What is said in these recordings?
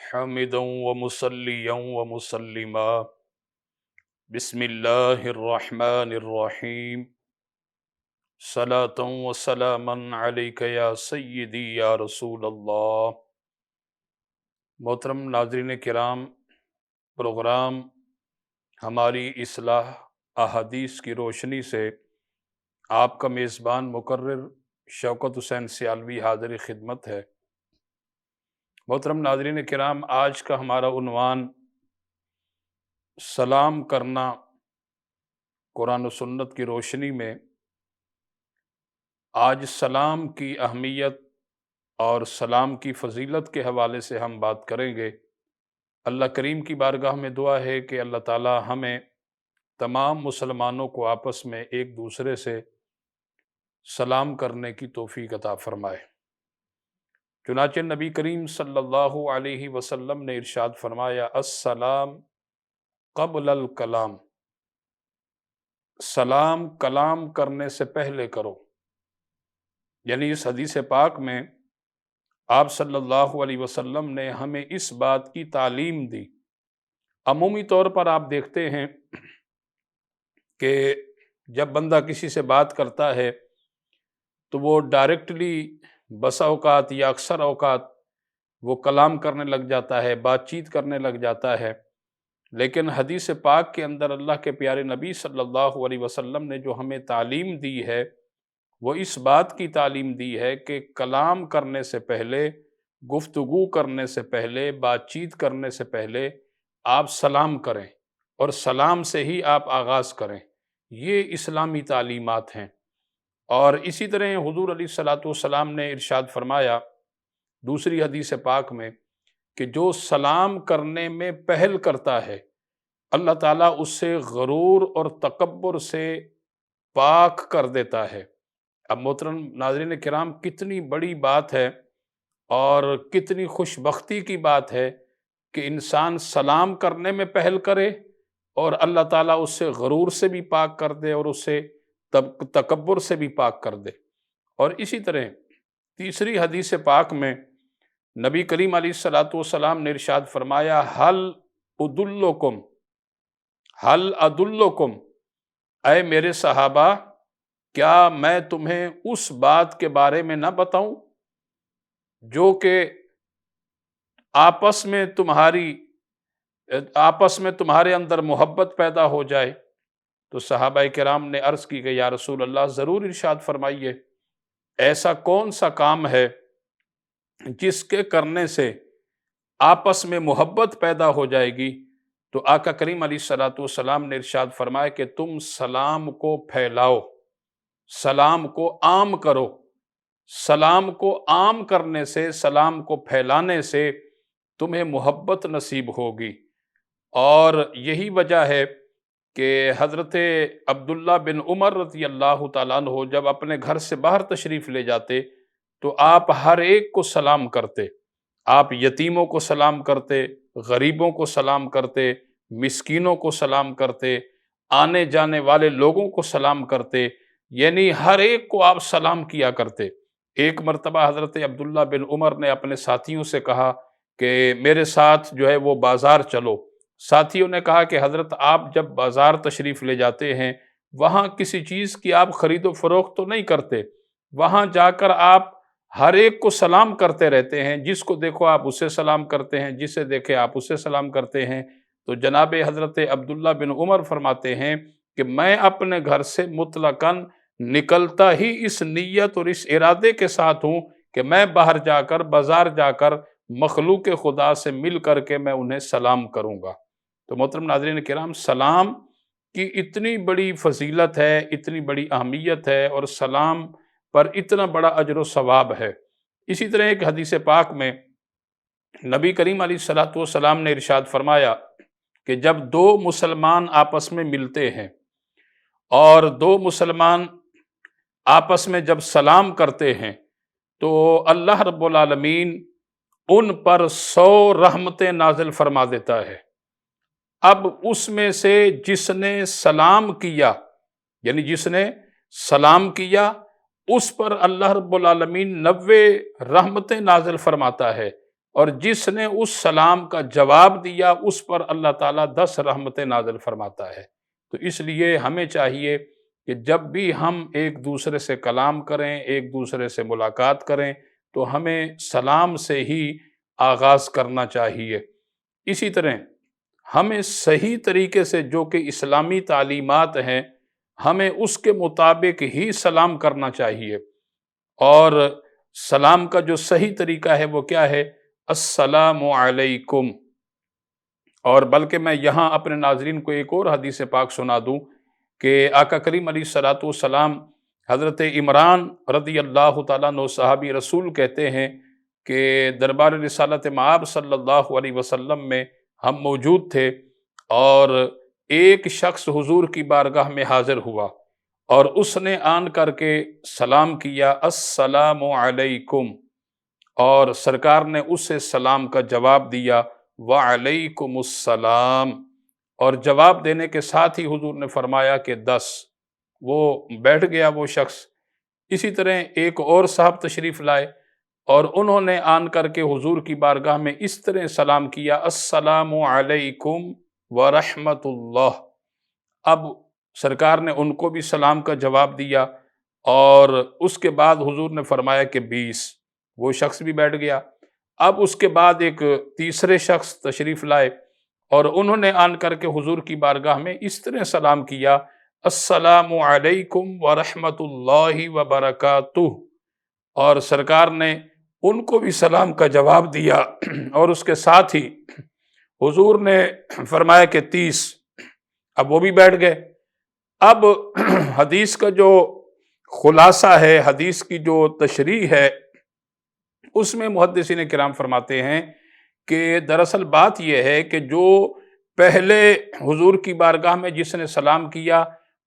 حامدا ومصليا ومسلما بسم الله الرحمن الرحيم صلاة وسلاما عليك يا سيدي يا رسول اللہ۔ محترم ناظرین کرام، پروگرام ہماری اصلاح احادیث کی روشنی سے آپ کا میزبان مقرر شوکت حسین سیالوی حاضر خدمت ہے۔ محترم ناظرین کرام، آج کا ہمارا عنوان سلام کرنا قرآن و سنت کی روشنی میں۔ آج سلام کی اہمیت اور سلام کی فضیلت کے حوالے سے ہم بات کریں گے۔ اللہ کریم کی بارگاہ میں دعا ہے کہ اللہ تعالی ہمیں تمام مسلمانوں کو آپس میں ایک دوسرے سے سلام کرنے کی توفیق عطا فرمائے۔ چنانچہ نبی کریم صلی اللہ علیہ وسلم نے ارشاد فرمایا، السلام قبل الکلام، سلام کلام کرنے سے پہلے کرو۔ یعنی اس حدیث پاک میں آپ صلی اللہ علیہ وسلم نے ہمیں اس بات کی تعلیم دی۔ عمومی طور پر آپ دیکھتے ہیں کہ جب بندہ کسی سے بات کرتا ہے تو وہ ڈائریکٹلی بسا اوقات یا اکثر اوقات وہ کلام کرنے لگ جاتا ہے، بات چیت کرنے لگ جاتا ہے۔ لیکن حدیث پاک کے اندر اللہ کے پیارے نبی صلی اللہ علیہ وسلم نے جو ہمیں تعلیم دی ہے، وہ اس بات کی تعلیم دی ہے کہ کلام کرنے سے پہلے، گفتگو کرنے سے پہلے، بات چیت کرنے سے پہلے آپ سلام کریں اور سلام سے ہی آپ آغاز کریں۔ یہ اسلامی تعلیمات ہیں۔ اور اسی طرح حضور علیہ الصلوۃ والسلام نے ارشاد فرمایا دوسری حدیث پاک میں کہ جو سلام کرنے میں پہل کرتا ہے، اللہ تعالیٰ اس سے غرور اور تکبر سے پاک کر دیتا ہے۔ اب محترم ناظرین کرام، کتنی بڑی بات ہے اور کتنی خوش بختی کی بات ہے کہ انسان سلام کرنے میں پہل کرے اور اللہ تعالیٰ اس سے غرور سے بھی پاک کر دے اور اس سے تکبر سے بھی پاک کر دے۔ اور اسی طرح تیسری حدیث پاک میں نبی کریم علیہ الصلوۃ والسلام نے ارشاد فرمایا، حل ادلکم، اے میرے صحابہ، کیا میں تمہیں اس بات کے بارے میں نہ بتاؤں جو کہ آپس میں تمہارے اندر محبت پیدا ہو جائے؟ تو صحابہ کرام نے عرض کی کہ یا رسول اللہ، ضرور ارشاد فرمائیے، ایسا کون سا کام ہے جس کے کرنے سے آپس میں محبت پیدا ہو جائے گی؟ تو آقا کریم علیہ الصلوۃ والسلام نے ارشاد فرمایا کہ تم سلام کو پھیلاؤ، سلام کو عام کرو۔ سلام کو عام کرنے سے، سلام کو پھیلانے سے تمہیں محبت نصیب ہوگی۔ اور یہی وجہ ہے کہ حضرت عبداللہ بن عمر رضی اللہ تعالیٰ عنہ جب اپنے گھر سے باہر تشریف لے جاتے تو آپ ہر ایک کو سلام کرتے۔ آپ یتیموں کو سلام کرتے، غریبوں کو سلام کرتے، مسکینوں کو سلام کرتے، آنے جانے والے لوگوں کو سلام کرتے، یعنی ہر ایک کو آپ سلام کیا کرتے۔ ایک مرتبہ حضرت عبداللہ بن عمر نے اپنے ساتھیوں سے کہا کہ میرے ساتھ جو ہے وہ بازار چلو۔ ساتھیوں نے کہا کہ حضرت آپ جب بازار تشریف لے جاتے ہیں وہاں کسی چیز کی آپ خرید و فروخت تو نہیں کرتے، وہاں جا کر آپ ہر ایک کو سلام کرتے رہتے ہیں، جس کو دیکھو آپ اسے سلام کرتے ہیں، جسے دیکھے آپ اسے سلام کرتے ہیں۔ تو جناب حضرت عبداللہ بن عمر فرماتے ہیں کہ میں اپنے گھر سے مطلقاً نکلتا ہی اس نیت اور اس ارادے کے ساتھ ہوں کہ میں باہر جا کر، بازار جا کر مخلوق خدا سے مل کر کے میں انہیں سلام کروں گا۔ تو محترم ناظرین کرام، سلام کی اتنی بڑی فضیلت ہے، اتنی بڑی اہمیت ہے، اور سلام پر اتنا بڑا اجر و ثواب ہے۔ اسی طرح ایک حدیث پاک میں نبی کریم علیہ الصلوۃ والسلام نے ارشاد فرمایا کہ جب دو مسلمان آپس میں ملتے ہیں اور دو مسلمان آپس میں جب سلام کرتے ہیں تو اللہ رب العالمین ان پر 100 رحمتیں نازل فرما دیتا ہے۔ اب اس میں سے جس نے سلام کیا، یعنی جس نے سلام کیا، اس پر اللہ رب العالمین 90 رحمتیں نازل فرماتا ہے، اور جس نے اس سلام کا جواب دیا اس پر اللہ تعالیٰ 10 رحمتیں نازل فرماتا ہے۔ تو اس لیے ہمیں چاہیے کہ جب بھی ہم ایک دوسرے سے کلام کریں، ایک دوسرے سے ملاقات کریں، تو ہمیں سلام سے ہی آغاز کرنا چاہیے۔ اسی طرح ہمیں صحیح طریقے سے جو کہ اسلامی تعلیمات ہیں، ہمیں اس کے مطابق ہی سلام کرنا چاہیے۔ اور سلام کا جو صحیح طریقہ ہے وہ کیا ہے؟ السلام علیکم۔ اور بلکہ میں یہاں اپنے ناظرین کو ایک اور حدیث پاک سنا دوں کہ آقا کریم علیہ الصلوۃ والسلام حضرت عمران رضی اللہ تعالیٰ عنہ صحابی رسول کہتے ہیں کہ دربار رسالت مآب صلی اللہ علیہ وسلم میں ہم موجود تھے، اور ایک شخص حضور کی بارگاہ میں حاضر ہوا اور اس نے آن کر کے سلام کیا، السلام علیکم، اور سرکار نے اسے سلام کا جواب دیا، وعلیکم السلام، اور جواب دینے کے ساتھ ہی حضور نے فرمایا کہ 10۔ وہ بیٹھ گیا وہ شخص۔ اسی طرح ایک اور صاحب تشریف لائے اور انہوں نے آن کر کے حضور کی بارگاہ میں اس طرح سلام کیا، السلام علیکم ورحمۃ اللہ۔ اب سرکار نے ان کو بھی سلام کا جواب دیا، اور اس کے بعد حضور نے فرمایا کہ 20۔ وہ شخص بھی بیٹھ گیا۔ اب اس کے بعد ایک تیسرے شخص تشریف لائے اور انہوں نے آن کر کے حضور کی بارگاہ میں اس طرح سلام کیا، السلام علیکم ورحمۃ اللہ وبرکاتہ، اور سرکار نے ان کو بھی سلام کا جواب دیا، اور اس کے ساتھ ہی حضور نے فرمایا کہ 30۔ اب وہ بھی بیٹھ گئے۔ اب حدیث کا جو خلاصہ ہے، حدیث کی جو تشریح ہے، اس میں محدثین کرام فرماتے ہیں کہ دراصل بات یہ ہے کہ جو پہلے حضور کی بارگاہ میں جس نے سلام کیا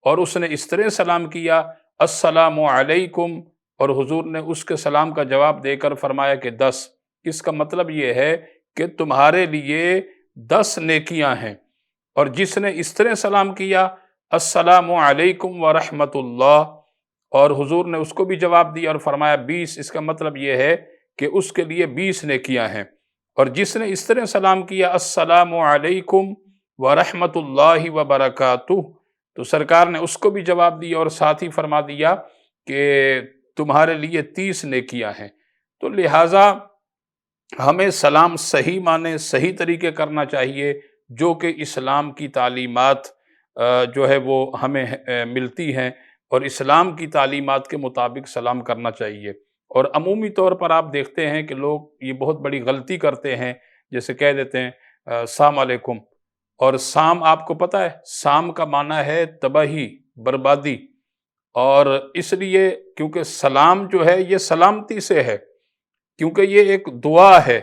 اور اس نے اس طرح سلام کیا، السلام علیکم، اور حضور نے اس کے سلام کا جواب دے کر فرمایا کہ 10۔ اس کا مطلب یہ ہے کہ تمہارے لیے 10 نیکیاں ہیں، اور جس نے اس طرح سلام کیا، السلام علیکم ورحمۃ اللہ، اور حضور نے اس کو بھی جواب دیا اور فرمایا 20۔ اس کا مطلب یہ ہے کہ اس کے لیے 20 نیکیاں ہیں۔ اور جس نے اس طرح سلام کیا، السلام علیکم ورحمۃ اللہ وبرکاتہ، تو سرکار نے اس کو بھی جواب دیا اور ساتھ ہی فرما دیا کہ تمہارے لیے 30 نیکیاں ہیں۔ تو لہٰذا ہمیں سلام صحیح معنی صحیح طریقے کرنا چاہیے، جو کہ اسلام کی تعلیمات جو ہے وہ ہمیں ملتی ہیں، اور اسلام کی تعلیمات کے مطابق سلام کرنا چاہیے۔ اور عمومی طور پر آپ دیکھتے ہیں کہ لوگ یہ بہت بڑی غلطی کرتے ہیں، جیسے کہہ دیتے ہیں السلام علیکم، اور سام آپ کو پتہ ہے سام کا معنی ہے تباہی، بربادی، اور اس لیے کیونکہ سلام جو ہے یہ سلامتی سے ہے، کیونکہ یہ ایک دعا ہے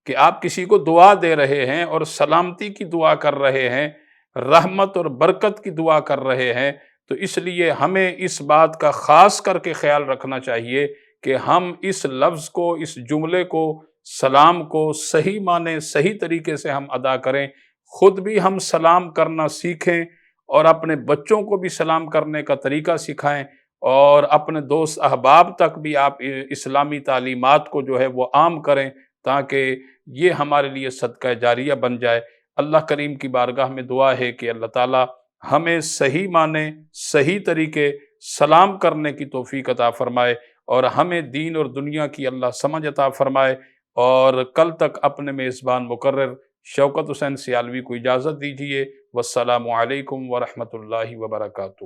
کہ آپ کسی کو دعا دے رہے ہیں اور سلامتی کی دعا کر رہے ہیں، رحمت اور برکت کی دعا کر رہے ہیں، تو اس لیے ہمیں اس بات کا خاص کر کے خیال رکھنا چاہیے کہ ہم اس لفظ کو، اس جملے کو، سلام کو صحیح معنی صحیح طریقے سے ہم ادا کریں، خود بھی ہم سلام کرنا سیکھیں، اور اپنے بچوں کو بھی سلام کرنے کا طریقہ سکھائیں، اور اپنے دوست احباب تک بھی آپ اسلامی تعلیمات کو جو ہے وہ عام کریں، تاکہ یہ ہمارے لیے صدقہ جاریہ بن جائے۔ اللہ کریم کی بارگاہ میں دعا ہے کہ اللہ تعالی ہمیں صحیح معنی صحیح طریقے سلام کرنے کی توفیق عطا فرمائے، اور ہمیں دین اور دنیا کی اللہ سمجھ عطا فرمائے۔ اور کل تک اپنے میزبان مقرر شوکت حسین سیالوی کو اجازت دیجیے۔ والسلام علیکم ورحمۃ اللہ وبرکاتہ۔